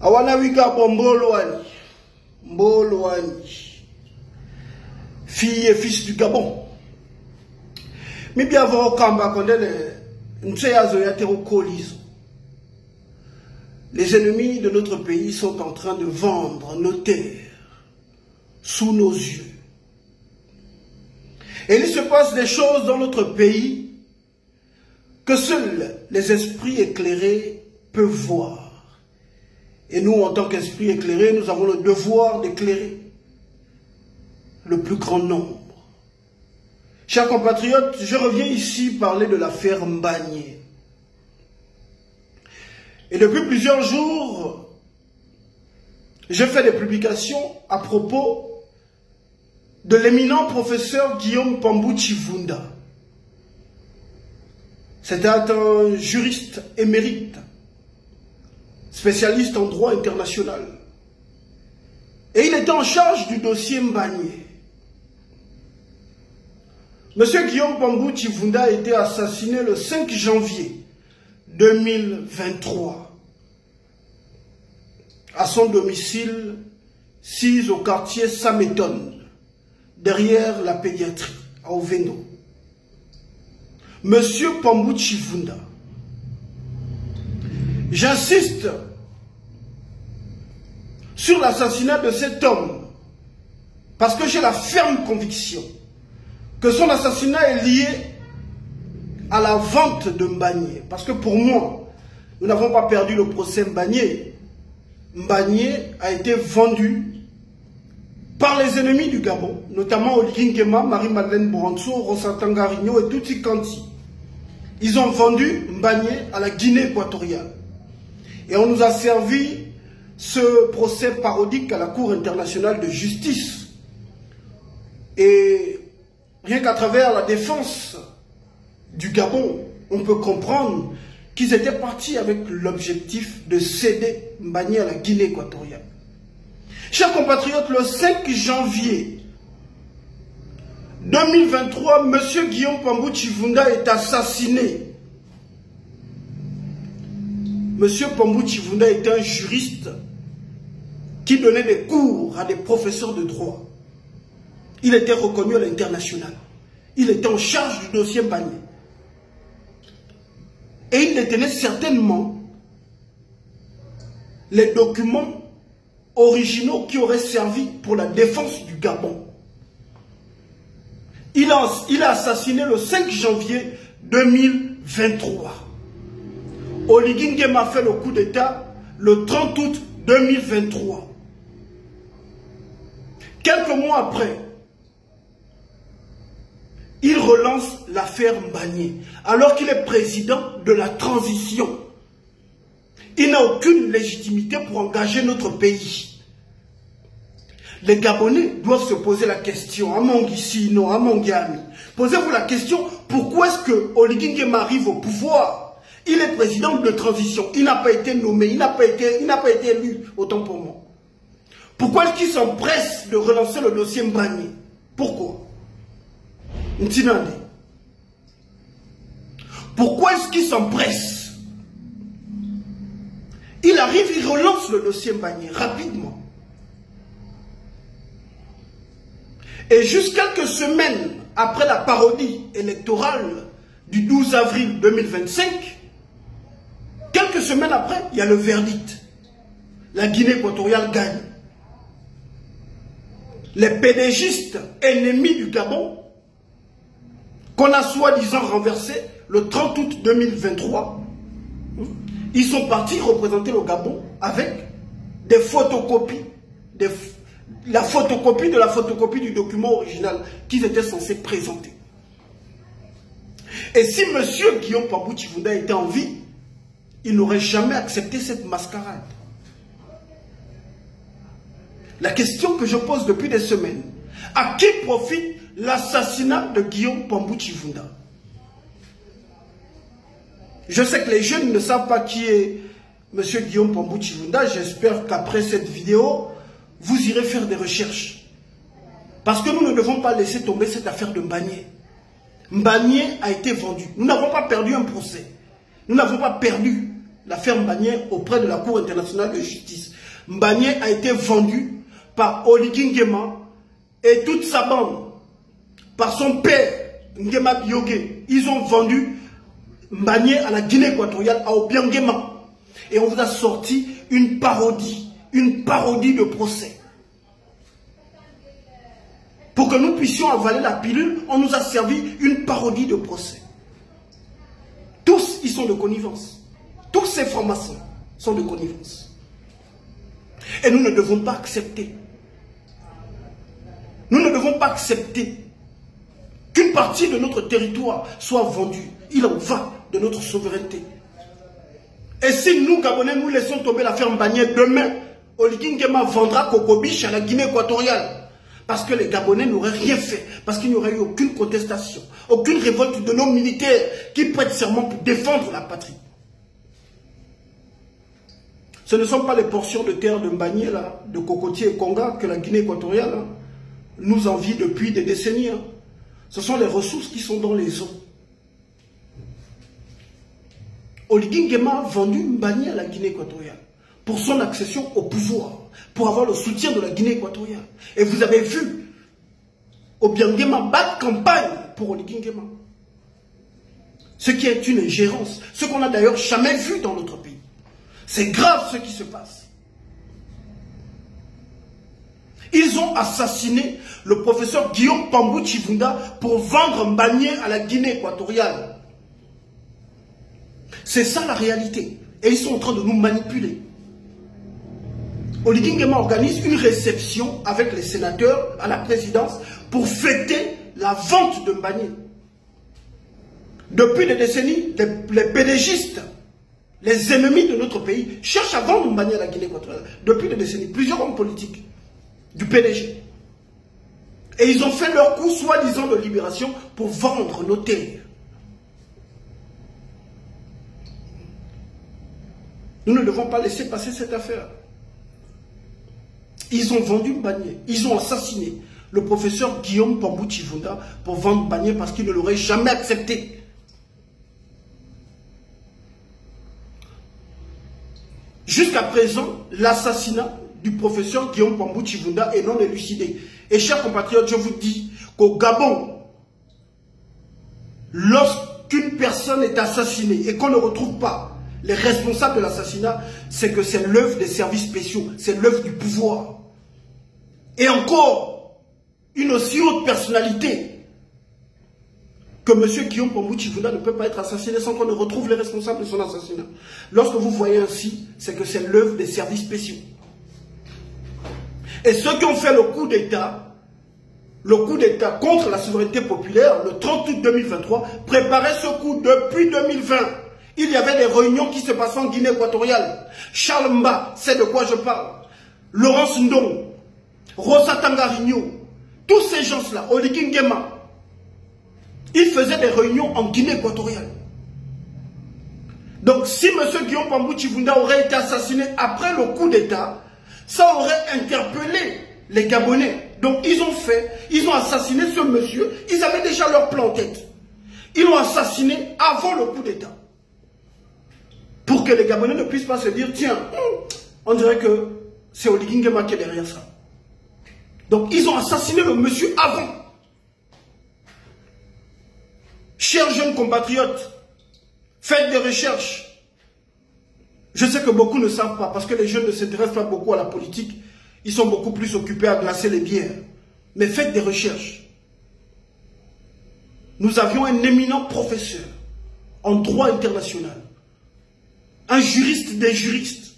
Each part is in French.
Awana wika Mbolo Wani, fille et fils du Gabon. Mais bien avant Kamba les ennemis de notre pays sont en train de vendre nos terres sous nos yeux. Et il se passe des choses dans notre pays que seuls les esprits éclairés peuvent voir. Et nous, en tant qu'esprits éclairés, nous avons le devoir d'éclairer le plus grand nombre. Chers compatriotes, je reviens ici parler de l'affaire Mbagné. Et depuis plusieurs jours, j'ai fait des publications à propos de l'éminent professeur Guillaume Pambou Chivunda. C'était un juriste émérite, spécialiste en droit international. Et il était en charge du dossier Mbagné. Monsieur Guillaume Pambou Chivunda a été assassiné le 5 janvier 2023 à son domicile 6 au quartier Sameton, derrière la pédiatrie, à Ovendo. Monsieur Pambou Chivunda, j'insiste sur l'assassinat de cet homme parce que j'ai la ferme conviction que son assassinat est lié à la vente de Mbagné. Parce que pour moi, nous n'avons pas perdu le procès Mbagné. Mbagné a été vendu par les ennemis du Gabon, notamment Oligui Nguema, Marie-Madeleine Branco, Rosatanga Rigno et Tuti Kanti. Ils ont vendu Mbagné à la Guinée équatoriale. Et on nous a servi ce procès parodique à la Cour internationale de justice. Et rien qu'à travers la défense du Gabon, on peut comprendre qu'ils étaient partis avec l'objectif de céder Mbagné à la Guinée équatoriale. Chers compatriotes, le 5 janvier 2023, M. Guillaume Pambou Chivunda est assassiné. M. Pambou Chivunda était un juriste qui donnait des cours à des professeurs de droit. Il était reconnu à l'international. Il était en charge du dossier Mbagné. Et il détenait certainement les documents originaux qui auraient servi pour la défense du Gabon. Il a assassiné le 5 janvier 2023. Oligui Nguema a fait le coup d'État le 30 août 2023. Quelques mois après, il relance l'affaire Mbagné, alors qu'il est président de la transition. Il n'a aucune légitimité pour engager notre pays. Les Gabonais doivent se poser la question, à Mongisino, à Mongiami. Posez-vous la question, pourquoi est-ce que Oligui Nguema arrive au pouvoir? Il est président de transition, il n'a pas été nommé, il n'a pas été élu, autant pour moi. Pourquoi est-ce qu'il s'empresse de relancer le dossier Mbagné? Pourquoi? Ntinande. Pourquoi est-ce qu'il s'empresse? Il arrive, il relance le dossier Mbagné rapidement. Et juste quelques semaines après la parodie électorale du 12 avril 2025, quelques semaines après, il y a le verdict. La Guinée équatoriale gagne. Les pédégistes ennemis du Gabon, qu'on a soi-disant renversés le 30 août 2023, ils sont partis représenter le Gabon avec des photocopies, la photocopie de la photocopie du document original qu'ils étaient censés présenter. Et si M. Guillaume Pambou Chivunda était en vie, il n'aurait jamais accepté cette mascarade. La question que je pose depuis des semaines, à qui profite l'assassinat de Guillaume Pambou Chivunda? Je sais que les jeunes ne savent pas qui est M. Guillaume Pambou Chivunda. J'espère qu'après cette vidéo, vous irez faire des recherches. Parce que nous ne devons pas laisser tomber cette affaire de Mbagné. Mbagné a été vendu. Nous n'avons pas perdu un procès. Nous n'avons pas perdu l'affaire Mbagné auprès de la Cour internationale de justice. Mbagné a été vendu par Oligui Nguema et toute sa bande, par son père, Nguema Biogué. Ils ont vendu Mbagné à la Guinée équatoriale, à Obiang Nguema. Et on vous a sorti une parodie de procès. Pour que nous puissions avaler la pilule, on nous a servi une parodie de procès. Tous, ils sont de connivence. Tous ces francs-maçons sont de connivence. Et nous ne devons pas accepter. Nous ne devons pas accepter qu'une partie de notre territoire soit vendue. Il en va de notre souveraineté. Et si nous, Gabonais, nous laissons tomber l'affaire Mbagné, demain, Oligui Nguema vendra Kokobiche à la Guinée équatoriale. Parce que les Gabonais n'auraient rien fait. Parce qu'il n'y aurait eu aucune contestation, aucune révolte de nos militaires qui prêtent serment pour défendre la patrie. Ce ne sont pas les portions de terre de Mbagné, là, de Cocotier et Conga que la Guinée équatoriale nous envie depuis des décennies. Ce sont les ressources qui sont dans les eaux. Oligui Nguema a vendu Mbagné à la Guinée équatoriale pour son accession au pouvoir, pour avoir le soutien de la Guinée équatoriale. Et vous avez vu Obiang Nguema battre campagne pour Oligui Nguema. Ce qui est une ingérence, ce qu'on n'a d'ailleurs jamais vu dans notre pays. C'est grave ce qui se passe. Ils ont assassiné le professeur Guillaume Pambou Chivunda pour vendre Mbagné à la Guinée équatoriale. C'est ça la réalité. Et ils sont en train de nous manipuler. Oligui Nguema organise une réception avec les sénateurs à la présidence pour fêter la vente de Mbagné. Depuis des décennies, les pédégistes, les ennemis de notre pays, cherchent à vendre Mbagné à la Guinée équatoriale. Depuis des décennies, plusieurs hommes politiques du PDG. Et ils ont fait leur coup soi-disant de libération pour vendre nos terres. Nous ne devons pas laisser passer cette affaire. Ils ont vendu Mbagné. Ils ont assassiné le professeur Guillaume Pambou Chivunda pour vendre Mbagné parce qu'il ne l'aurait jamais accepté. Jusqu'à présent, l'assassinat du professeur Guillaume Pambou Chivunda est non élucidé. Et chers compatriotes, je vous dis qu'au Gabon, lorsqu'une personne est assassinée et qu'on ne retrouve pas les responsables de l'assassinat, c'est que c'est l'œuvre des services spéciaux, c'est l'œuvre du pouvoir. Et encore, une aussi haute personnalité que M. Guillaume Pambou Chivunda ne peut pas être assassiné sans qu'on ne retrouve les responsables de son assassinat. Lorsque vous voyez ainsi, c'est que c'est l'œuvre des services spéciaux. Et ceux qui ont fait le coup d'État contre la souveraineté populaire, le 30 août 2023, préparaient ce coup depuis 2020. Il y avait des réunions qui se passaient en Guinée équatoriale. Charles Mba sait de quoi je parle. Laurence Ndong, Rosa Tangarigno, tous ces gens-là, Oligui Nguema, ils faisaient des réunions en Guinée équatoriale. Donc si M. Guillaume Pambou Chivunda aurait été assassiné après le coup d'État, ça aurait interpellé les Gabonais. Donc ils ont assassiné ce monsieur, ils avaient déjà leur plan en tête. Ils l'ont assassiné avant le coup d'État. Pour que les Gabonais ne puissent pas se dire, tiens, on dirait que c'est Oligui Nguema qui est derrière ça. Donc ils ont assassiné le monsieur avant. Chers jeunes compatriotes, faites des recherches. Je sais que beaucoup ne savent pas, parce que les jeunes ne s'intéressent pas beaucoup à la politique. Ils sont beaucoup plus occupés à glacer les bières. Mais faites des recherches. Nous avions un éminent professeur en droit international. Un juriste des juristes.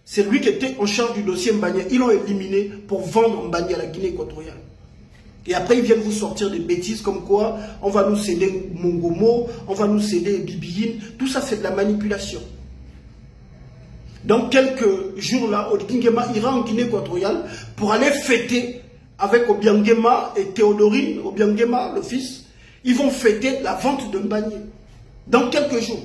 C'est lui qui était en charge du dossier Mbagné. Ils l'ont éliminé pour vendre Mbagné à la Guinée équatoriale. Et après, ils viennent vous sortir des bêtises comme quoi on va nous céder Mongomo, on va nous céder Bibiyine. Tout ça, c'est de la manipulation. Dans quelques jours là, Oligui Nguema ira en Guinée équatoriale pour aller fêter avec Obiang Nguema et Théodorine, Obiang Nguema, le fils. Ils vont fêter la vente de Mbagné. Dans quelques jours.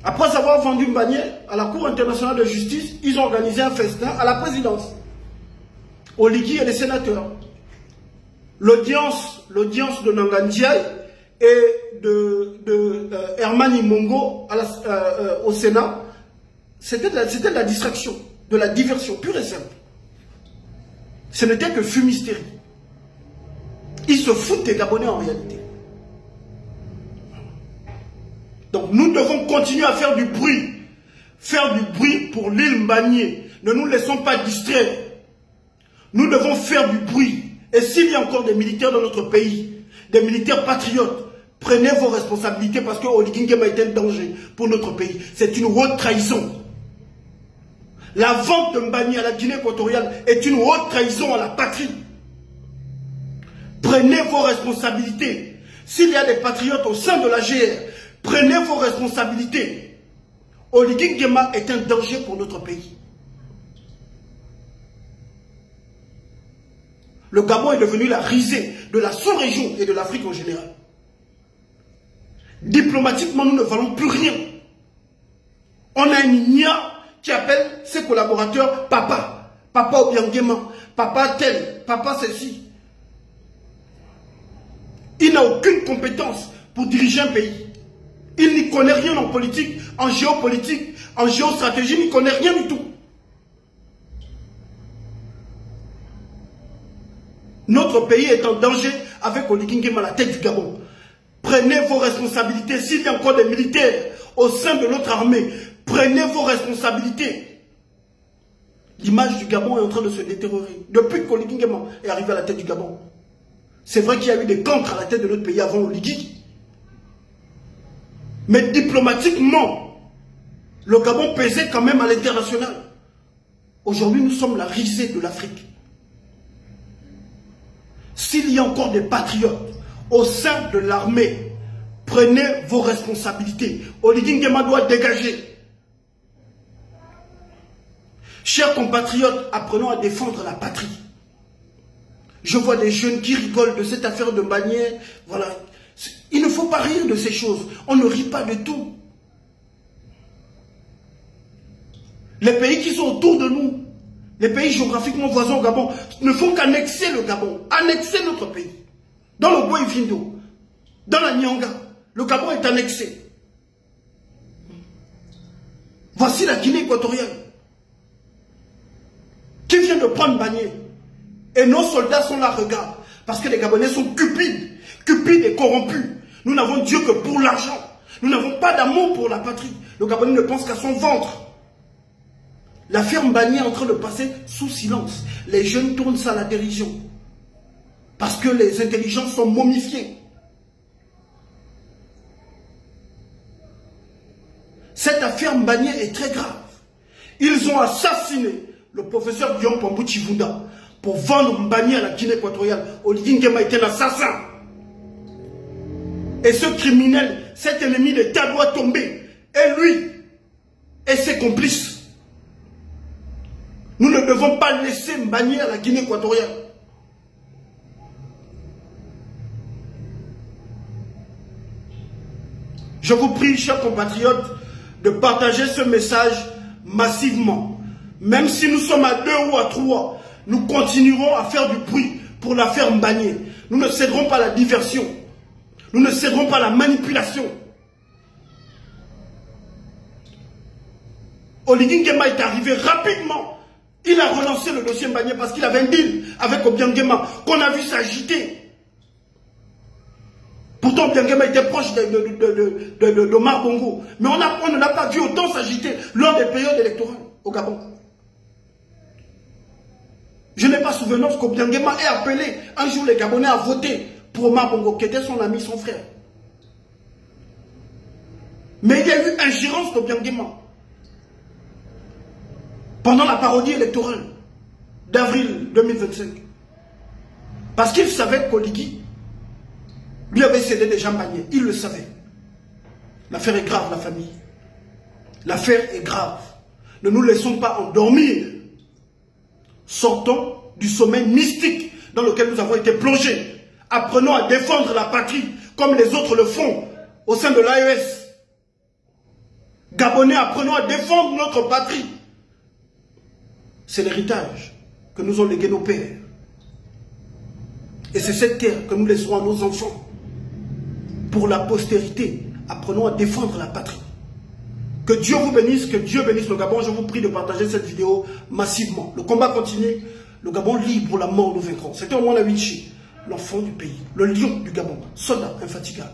Après avoir vendu Mbagné à la Cour internationale de justice, ils ont organisé un festin à la présidence. Oligui et les sénateurs. L'audience de Nangandiaï, et de Herman Imongo au Sénat, c'était de la distraction, de la diversion pure et simple. Ce n'était que fumisterie. Ils se foutent des Gabonais en réalité. Donc nous devons continuer à faire du bruit. Faire du bruit pour l'île Mbagné. Ne nous laissons pas distraire. Nous devons faire du bruit. Et s'il y a encore des militaires dans notre pays, des militaires patriotes, prenez vos responsabilités parce que Oligui Nguema est un danger pour notre pays. C'est une haute trahison. La vente de Mbagné à la Guinée équatoriale est une haute trahison à la patrie. Prenez vos responsabilités. S'il y a des patriotes au sein de la GR, prenez vos responsabilités. Oligui Nguema est un danger pour notre pays. Le Gabon est devenu la risée de la sous-région et de l'Afrique en général. Diplomatiquement, nous ne valons plus rien. On a un Nia qui appelle ses collaborateurs papa. Papa Obiangema, papa tel, papa ceci. Il n'a aucune compétence pour diriger un pays. Il n'y connaît rien en politique, en géopolitique, en géostratégie, il n'y connaît rien du tout. Notre pays est en danger avec Oligui Nguema à la tête du Gabon. Prenez vos responsabilités. S'il y a encore des militaires au sein de notre armée, prenez vos responsabilités. L'image du Gabon est en train de se détériorer. Depuis qu'Oligui Nguema est arrivé à la tête du Gabon, c'est vrai qu'il y a eu des cancres à la tête de notre pays avant Oligui. Mais diplomatiquement, le Gabon pesait quand même à l'international. Aujourd'hui, nous sommes la risée de l'Afrique. S'il y a encore des patriotes au sein de l'armée, prenez vos responsabilités. Oligui Nguema doit dégager. Chers compatriotes, apprenons à défendre la patrie. Je vois des jeunes qui rigolent de cette affaire de Mbagné. Voilà. Il ne faut pas rire de ces choses. On ne rit pas de tout. Les pays qui sont autour de nous, les pays géographiquement voisins au Gabon, ne font qu'annexer le Gabon, annexer notre pays. Dans le Boïvindo, dans la Nyanga, le Gabon est annexé. Voici la Guinée équatoriale, qui vient de prendre Mbagné. Et nos soldats sont là, regarde, parce que les Gabonais sont cupides et corrompus. Nous n'avons Dieu que pour l'argent. Nous n'avons pas d'amour pour la patrie. Le Gabonais ne pense qu'à son ventre. L'affaire Mbagné est en train de passer sous silence. Les jeunes tournent ça à la dérision. Parce que les intelligences sont momifiées. Cette affaire Mbagné est très grave. Ils ont assassiné le professeur Guillaume Pambou Chivunda pour vendre Mbagné à la Guinée équatoriale. Oligui Nguema était un assassin. Et ce criminel, cet ennemi d'État doit tomber. Et lui, et ses complices. Nous ne devons pas laisser Mbagné à la Guinée équatoriale. Je vous prie, chers compatriotes, de partager ce message massivement. Même si nous sommes à 2 ou à 3, nous continuerons à faire du bruit pour l'affaire Mbagné. Nous ne céderons pas à la diversion. Nous ne céderons pas à la manipulation. Oligui Nguema est arrivé rapidement. Il a relancé le dossier Mbagné parce qu'il avait un deal avec Obiangema qu'on a vu s'agiter. Pourtant, Obiangema était proche de Omar Bongo. Mais on ne l'a pas vu autant s'agiter lors des périodes électorales au Gabon. Je n'ai pas souvenance qu'Obiangema ait appelé un jour les Gabonais à voter pour Omar Bongo, qui était son ami, son frère. Mais il y a eu ingérence d'Obiangema pendant la parodie électorale d'avril 2025. Parce qu'il savait qu'Oligui lui avait cédé déjà Mbagné. Il le savait. L'affaire est grave, la famille. L'affaire est grave. Ne nous laissons pas endormir. Sortons du sommeil mystique dans lequel nous avons été plongés. Apprenons à défendre la patrie comme les autres le font au sein de l'AES. Gabonais, apprenons à défendre notre patrie. C'est l'héritage que nous ont légué nos pères. Et c'est cette terre que nous laisserons à nos enfants. pour la postérité. Apprenons à défendre la patrie. Que Dieu vous bénisse, que Dieu bénisse le Gabon. Je vous prie de partager cette vidéo massivement. Le combat continue. Le Gabon libre, la mort nous vaincrons. C'était Omwana Wichi, l'enfant du pays, le lion du Gabon, soldat infatigable.